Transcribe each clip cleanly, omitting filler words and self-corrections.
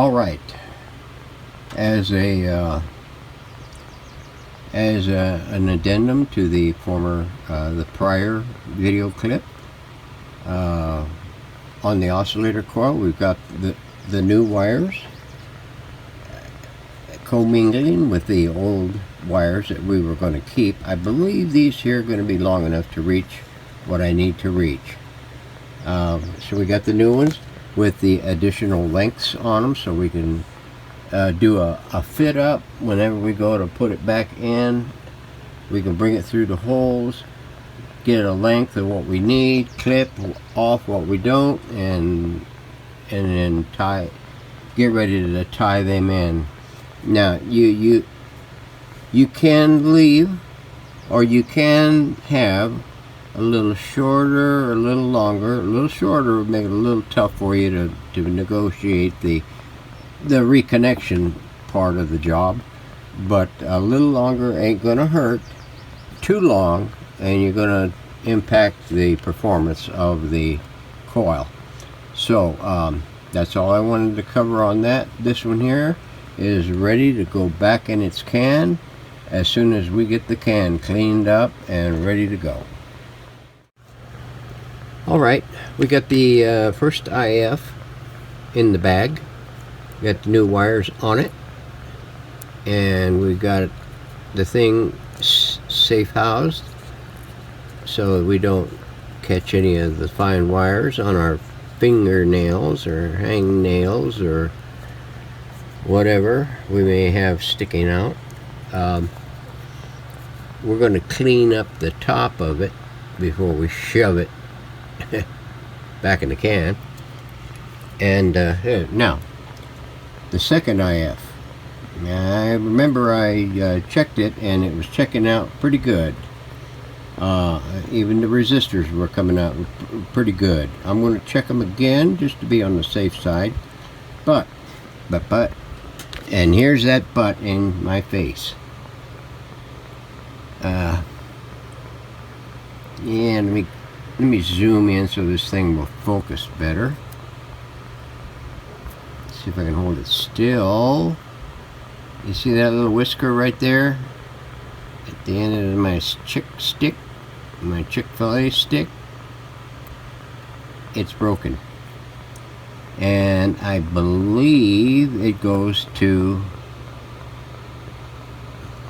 All right. As an addendum to the prior video clip, on the oscillator coil, we've got the new wires commingling with the old wires that we were going to keep. I believe these here are going to be long enough to reach what I need to reach. So we got the new ones with the additional lengths on them, so we can do a fit up whenever we go to put it back in. We can bring it through the holes, get a length of what we need, clip off what we don't, and then get ready to tie them in. Now you can leave, or you can have a little shorter or a little longer. A little shorter would make it a little tough for you to negotiate the reconnection part of the job, but a little longer ain't gonna hurt too long, and you're gonna impact the performance of the coil. So that's all I wanted to cover on that. This one here is ready to go back in its can as soon as we get the can cleaned up and ready to go. Alright, we got the first IF in the bag. We got the new wires on it, and we've got the thing safe housed so we don't catch any of the fine wires on our fingernails or hang nails or whatever we may have sticking out. We're going to clean up the top of it before we shove it back in the can. And now the second IF, I remember I checked it, and it was checking out pretty good. Even the resistors were coming out pretty good. I'm going to check them again just to be on the safe side. But, and here's that but in my face. Yeah, let me zoom in so this thing will focus better. Let's see if I can hold it still. You see that little whisker right there at the end of my my Chick-fil-A stick? It's broken, and I believe it goes to,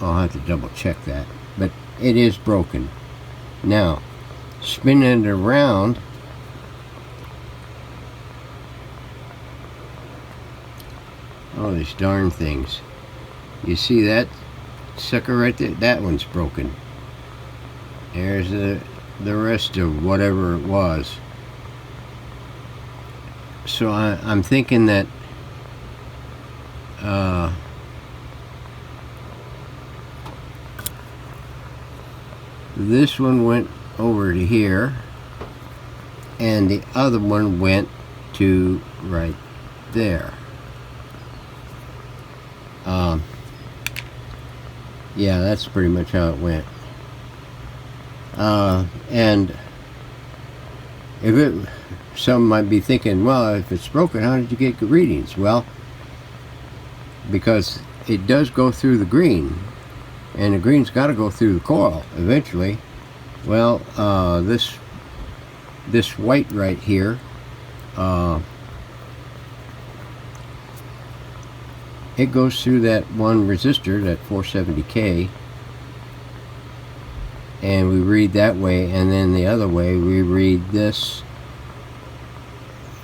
I'll have to double check that, but it is broken. Now spinning it around, all these darn things. You see that sucker right there? That one's broken. There's the rest of whatever it was. So I'm thinking that this one went over to here, and the other one went to right there. Yeah, that's pretty much how it went. And some might be thinking, well, if it's broken, how did you get good readings? Well, because it does go through the green, and the green's got to go through the coil eventually. Well, this white right here, it goes through that one resistor, that 470K, and we read that way, and then the other way we read this.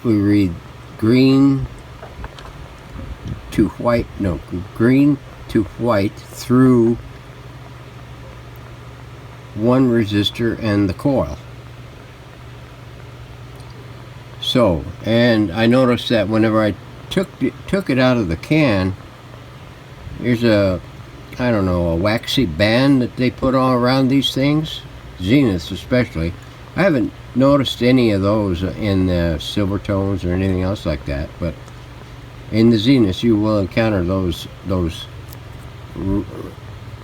We read green to white, no, green to white through one resistor and the coil. So, and I noticed that whenever I took it out of the can, there's a, I don't know, a waxy band that they put all around these things, Zenith especially. I haven't noticed any of those in the silver tones or anything else like that, but in the Zenith you will encounter those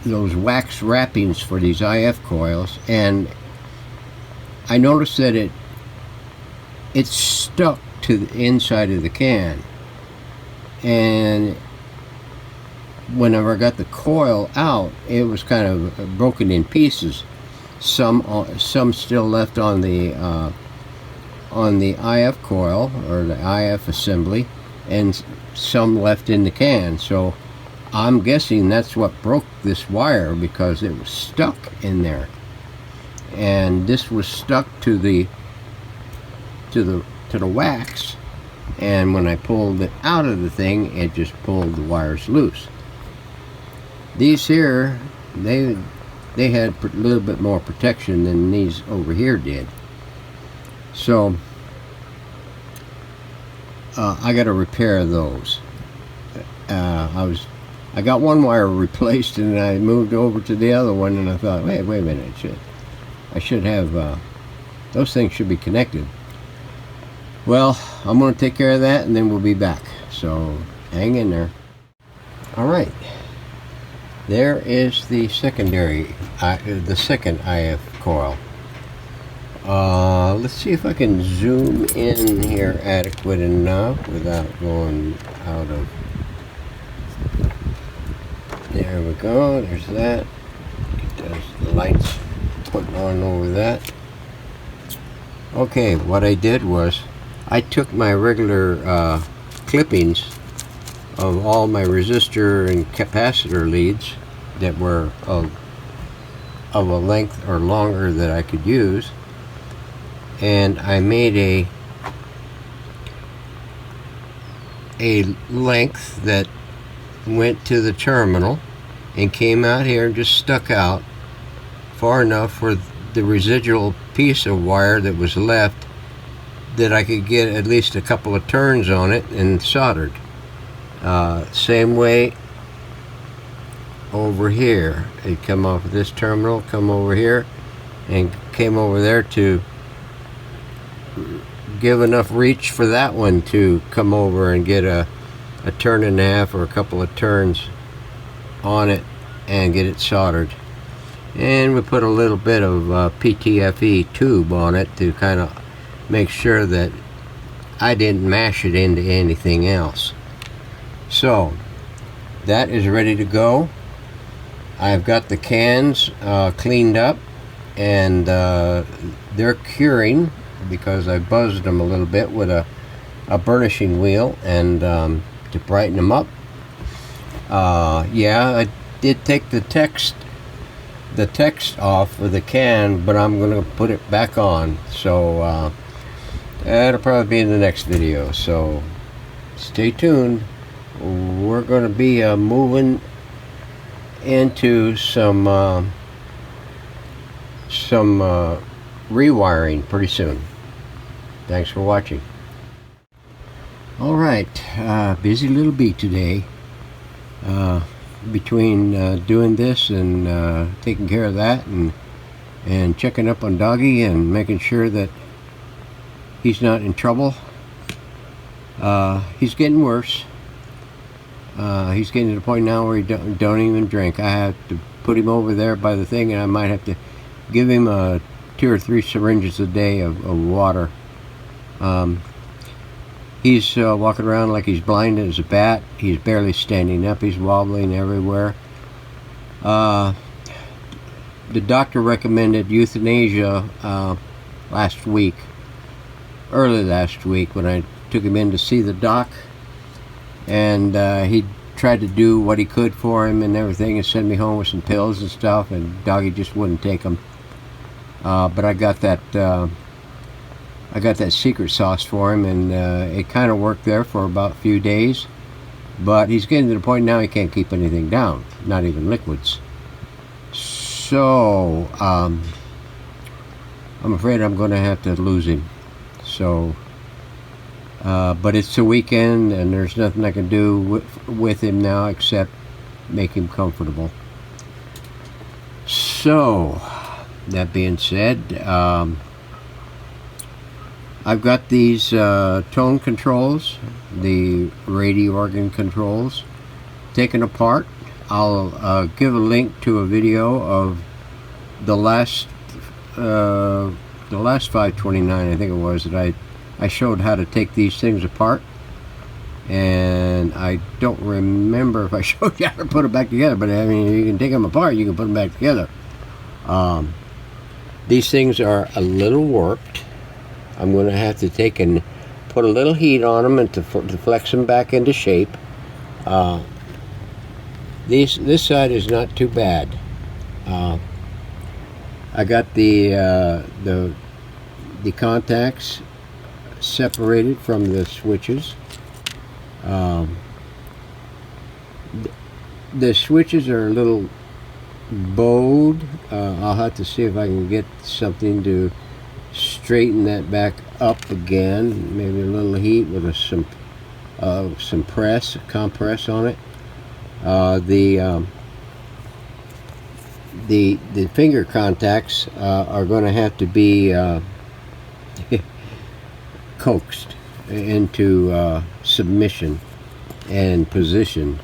wax wrappings for these IF coils, and I noticed that it's stuck to the inside of the can, and whenever I got the coil out, it was kind of broken in pieces. Some still left on the IF coil, or the IF assembly, and some left in the can. So I'm guessing that's what broke this wire, because it was stuck in there, and this was stuck to the wax, and when I pulled it out of the thing, it just pulled the wires loose. These here, they had a little bit more protection than these over here did. So I got to repair those. I got one wire replaced, and I moved over to the other one, and I thought, wait a minute, I should have those things should be connected. Well, I'm going to take care of that, and then we'll be back. So hang in there. All right. There is the secondary, the second IF coil. Let's see if I can zoom in here adequate enough without going out of. There we go. There's that. There's the lights putting on over that. Okay, what I did was I took my regular clippings of all my resistor and capacitor leads that were of a length or longer that I could use, and I made a length that went to the terminal and came out here and just stuck out far enough for the residual piece of wire that was left that I could get at least a couple of turns on it and soldered. Same way over here. It come off of this terminal, come over here, and came over there to give enough reach for that one to come over and get a turn and a half or a couple of turns on it and get it soldered. And we put a little bit of PTFE tube on it to kind of make sure that I didn't mash it into anything else. So that is ready to go. I've got the cans cleaned up, and they're curing because I buzzed them a little bit with a burnishing wheel and to brighten them up. Yeah, I did take the text off of the can, but I'm going to put it back on. So that'll probably be in the next video. So stay tuned. We're going to be moving into some rewiring pretty soon. Thanks for watching. All right, busy little bee today. Between doing this and taking care of that, and checking up on Doggy and making sure that he's not in trouble. He's getting worse. He's getting to the point now where he don't even drink. I have to put him over there by the thing, and I might have to give him 2 or 3 syringes a day of water. He's walking around like he's blind as a bat. He's barely standing up. He's wobbling everywhere. The doctor recommended euthanasia early last week when I took him in to see the doc. And he tried to do what he could for him and everything, and send me home with some pills and stuff, and Doggy just wouldn't take them. But I got that secret sauce for him, and it kind of worked there for about a few days. But he's getting to the point now he can't keep anything down, not even liquids. So I'm afraid I'm going to have to lose him. So. But it's the weekend, and there's nothing I can do with him now except make him comfortable. So, that being said, I've got these tone controls, the radio organ controls, taken apart. I'll give a link to a video of the last 529, I think it was, that I showed how to take these things apart. and I don't remember if I showed you how to put it back together, but I mean, you can take them apart, you can put them back together. These things are a little warped. I'm going to have to take and put a little heat on them and to flex them back into shape. This side is not too bad. I got the contacts separated from the switches. The switches are a little bowed. I'll have to see if I can get something to straighten that back up again. Maybe a little heat with some compress on it. The finger contacts are going to have to be coaxed into submission and position.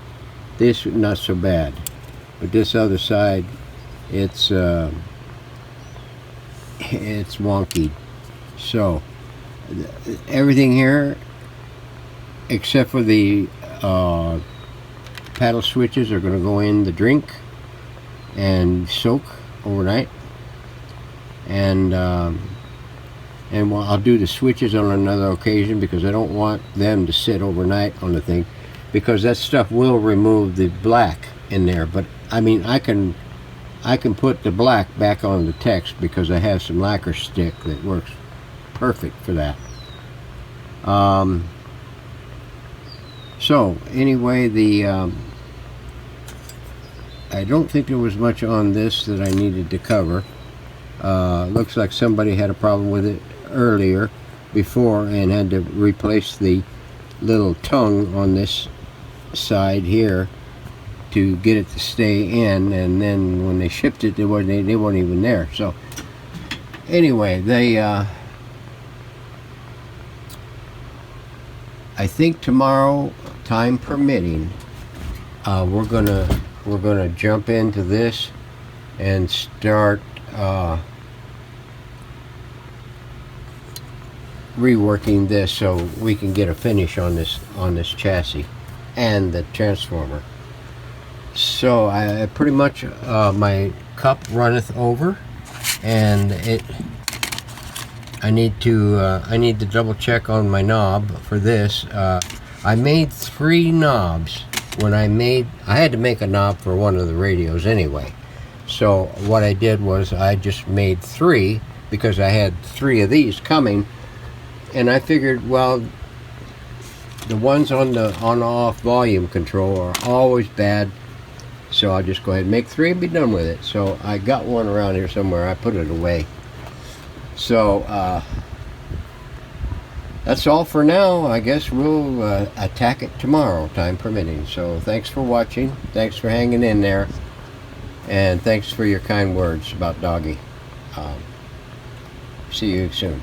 This not so bad, but this other side, it's wonky. So everything here except for the paddle switches are going to go in the drink and soak overnight, and I'll do the switches on another occasion, because I don't want them to sit overnight on the thing, because that stuff will remove the black in there. But I mean, I can put the black back on the text, because I have some lacquer stick that works perfect for that. So anyway, I don't think there was much on this that I needed to cover. Looks like somebody had a problem with it earlier before and had to replace the little tongue on this side here to get it to stay in, and then when they shipped it, they weren't even there. So anyway, I think tomorrow, time permitting, we're gonna jump into this and start reworking this so we can get a finish on this chassis and the transformer. So I pretty much my cup runneth over, and I need to double check on my knob for this. I made 3 knobs when I had to make a knob for one of the radios anyway. So what I did was I just made 3, because I had 3 of these coming, and I figured, well, the ones on the on-off volume control are always bad, so I'll just go ahead and make 3 and be done with it. So I got one around here somewhere. I put it away. So that's all for now. I guess we'll attack it tomorrow, time permitting. So thanks for watching. Thanks for hanging in there. And thanks for your kind words about Doggy. See you soon.